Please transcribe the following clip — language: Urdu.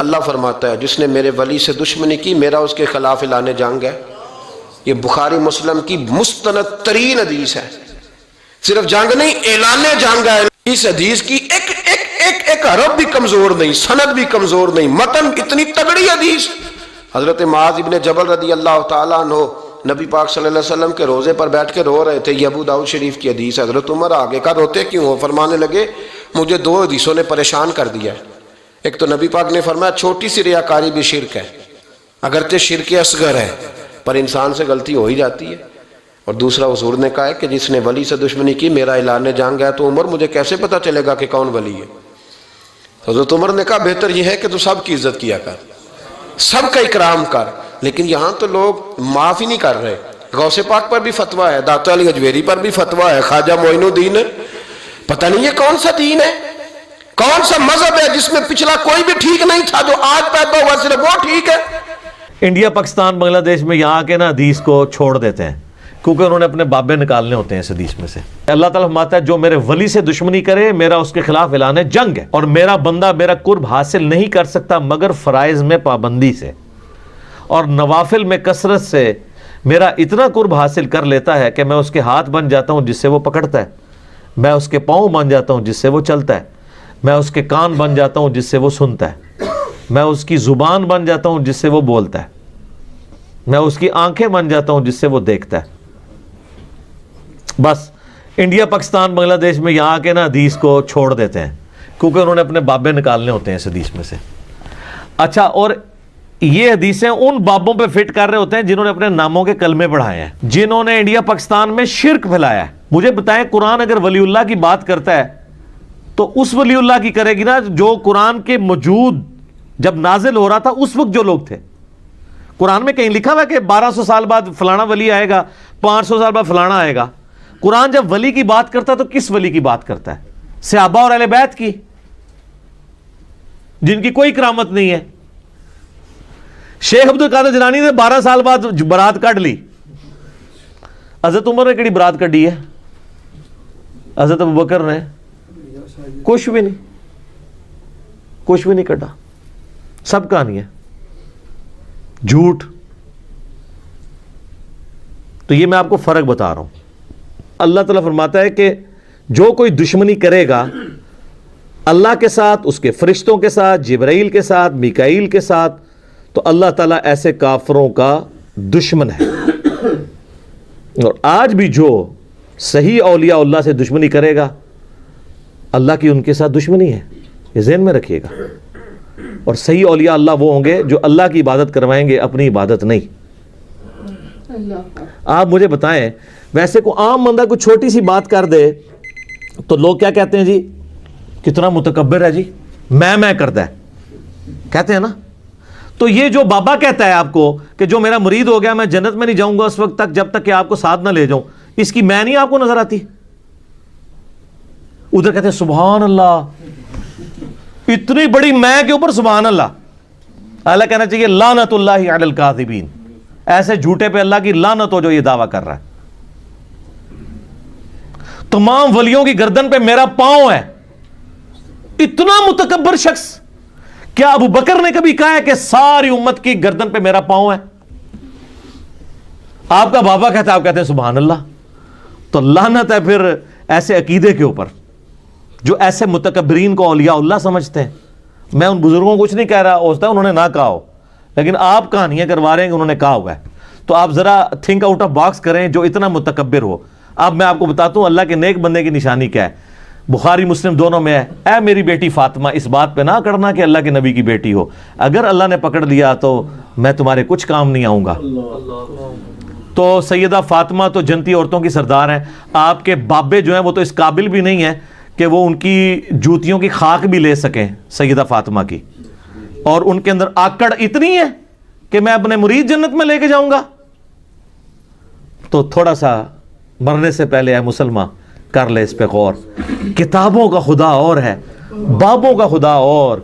اللہ فرماتا ہے جس نے میرے ولی سے دشمنی کی میرا اس کے خلاف اعلان جنگ ہے۔ یہ بخاری مسلم کی مستند ترین حدیث ہے، صرف جنگ نہیں اعلان جنگ ہے۔ اس حدیث کی ایک حرف بھی کمزور نہیں، سند بھی کمزور نہیں، متن اتنی تگڑی حدیث۔ حضرت معاذ ابن جبل رضی اللہ تعالیٰ عنہ نبی پاک صلی اللہ علیہ وسلم کے روزے پر بیٹھ کے رو رہے تھے، یہ ابو داؤد شریف کی حدیث۔ حضرت عمر آگے کا روتے کیوں ہو؟ فرمانے لگے مجھے دو حدیثوں نے پریشان کر دیا ہے۔ ایک تو نبی پاک نے فرمایا چھوٹی سی ریاکاری بھی شرک ہے، اگرچہ شرک اصغر ہے پر انسان سے غلطی ہو ہی جاتی ہے، اور دوسرا حضور نے کہا ہے کہ جس نے ولی سے دشمنی کی میرا اعلان جنگ ہے۔ تو عمر مجھے کیسے پتا چلے گا کہ کون ولی ہے؟ حضرت عمر نے کہا بہتر یہ ہے کہ تو سب کی عزت کیا کر، سب کا اکرام کر۔ لیکن یہاں تو لوگ معاف ہی نہیں کر رہے۔ غوث پاک پر بھی فتویٰ ہے، داتا علی اجویری پر بھی فتویٰ ہے، خواجہ معین الدین ہے، پتہ نہیں یہ کون سا دین ہے، کون سا مذہب ہے جس میں پچھلا کوئی بھی ٹھیک نہیں تھا، جو آج پیدا ہوا صرف وہ ٹھیک ہے۔ انڈیا پاکستان بنگلہ دیش میں یہاں کے نا حدیث کو چھوڑ دیتے ہیں کیونکہ انہوں نے اپنے بابے نکالنے ہوتے ہیں اس حدیث میں سے۔ اللہ تعالیٰ فرماتا ہے جو میرے ولی سے دشمنی کرے میرا اس کے خلاف اعلان جنگ ہے، اور میرا بندہ میرا قرب حاصل نہیں کر سکتا مگر فرائض میں پابندی سے، اور نوافل میں کثرت سے میرا اتنا قرب حاصل کر لیتا ہے کہ میں اس کے ہاتھ بن جاتا ہوں جس سے وہ پکڑتا ہے، میں اس کے پاؤں بن جاتا ہوں جس سے وہ چلتا ہے، میں اس کے کان بن جاتا ہوں جس سے وہ سنتا ہے، میں اس کی زبان بن جاتا ہوں جس سے وہ بولتا ہے، میں اس کی آنکھیں بن جاتا ہوں جس سے وہ دیکھتا ہے۔ بس انڈیا پاکستان بنگلہ دیش میں یہاں کے نا حدیث کو چھوڑ دیتے ہیں کیونکہ انہوں نے اپنے بابے نکالنے ہوتے ہیں اس حدیث میں سے۔ اچھا، اور یہ حدیثیں ان بابوں پہ فٹ کر رہے ہوتے ہیں جنہوں نے اپنے ناموں کے کلمے پڑھائے ہیں، جنہوں نے انڈیا پاکستان میں شرک پھیلایا ہے۔ مجھے بتائیں قرآن اگر ولی اللہ کی بات کرتا ہے تو اس ولی اللہ کی کرے گی نا جو قرآن کے موجود جب نازل ہو رہا تھا اس وقت جو لوگ تھے۔ قرآن میں کہیں لکھا ہوا ہے کہ 1200 سال بعد فلانا ولی آئے گا، 500 سال بعد فلانا آئے گا؟ قرآن جب ولی کی بات کرتا ہے تو کس ولی کی بات کرتا ہے؟ صحابہ اور اہل بیت کی، جن کی کوئی کرامت نہیں ہے۔ شیخ عبد القادر جیلانی نے 12 سال بعد برات کاٹ لی، حضرت عمر نے کیڑی برات کڈی ہے؟ حضرت ابوبکر نے کچھ بھی نہیں کٹا، سب کہانی ہے جھوٹ۔ تو یہ میں آپ کو فرق بتا رہا ہوں۔ اللہ تعالیٰ فرماتا ہے کہ جو کوئی دشمنی کرے گا اللہ کے ساتھ، اس کے فرشتوں کے ساتھ، جبرائیل کے ساتھ، میکائیل کے ساتھ، تو اللہ تعالیٰ ایسے کافروں کا دشمن ہے۔ اور آج بھی جو صحیح اولیاء اللہ سے دشمنی کرے گا اللہ کی ان کے ساتھ دشمنی ہے، یہ ذہن میں رکھیے گا۔ اور صحیح اولیاء اللہ وہ ہوں گے جو اللہ کی عبادت کروائیں گے، اپنی عبادت نہیں۔ آپ مجھے بتائیں، ویسے کو عام بندہ کوئی چھوٹی سی بات کر دے تو لوگ کیا کہتے ہیں؟ جی کتنا متکبر ہے، جی میں کرتا ہے، کہتے ہیں نا۔ تو یہ جو بابا کہتا ہے آپ کو کہ جو میرا مرید ہو گیا میں جنت میں نہیں جاؤں گا اس وقت تک جب تک کہ آپ کو ساتھ نہ لے جاؤں، اس کی میں نہیں آپ کو نظر آتی؟ ادھر کہتے ہیں سبحان اللہ، اتنی بڑی میں کے اوپر سبحان اللہ۔ اللہ کہنا چاہیے لعنت اللہ علی الکاذبین، ایسے جھوٹے پہ اللہ کی لعنت ہو جو یہ دعویٰ کر رہا ہے۔ تمام ولیوں کی گردن پہ میرا پاؤں ہے، اتنا متکبر شخص۔ کیا ابو بکر نے کبھی کہا ہے کہ ساری امت کی گردن پہ میرا پاؤں ہے؟ آپ کا بابا کہتا ہے، آپ کہتے ہیں سبحان اللہ۔ تو لعنت ہے پھر ایسے عقیدے کے اوپر جو ایسے متکبرین کو اولیاء اللہ سمجھتے ہیں۔ میں ان بزرگوں کو کچھ نہیں کہہ رہا، ہو سکتا ہے انہوں نے نہ کہا ہو، لیکن آپ کہانیاں کروا رہے ہیں کہ انہوں نے کہا ہوا ہے۔ تو آپ ذرا تھنک آؤٹ آف باکس کریں جو اتنا متکبر ہو۔ اب میں آپ کو بتاتا ہوں اللہ کے نیک بندے کی نشانی کیا ہے۔ بخاری مسلم دونوں میں ہے، اے میری بیٹی فاطمہ، اس بات پہ نہ کرنا کہ اللہ کے نبی کی بیٹی ہو، اگر اللہ نے پکڑ لیا تو میں تمہارے کچھ کام نہیں آؤں گا۔ تو سیدہ فاطمہ تو جنتی عورتوں کی سردار ہیں۔ آپ کے بابے جو ہیں وہ تو اس قابل بھی نہیں ہیں کہ وہ ان کی جوتیوں کی خاک بھی لے سکیں سیدہ فاطمہ کی، اور ان کے اندر آکڑ اتنی ہے کہ میں اپنے مرید جنت میں لے کے جاؤں گا۔ تو تھوڑا سا مرنے سے پہلے اے مسلمان کر لے اس پہ غور۔ کتابوں کا خدا اور ہے، بابوں کا خدا اور،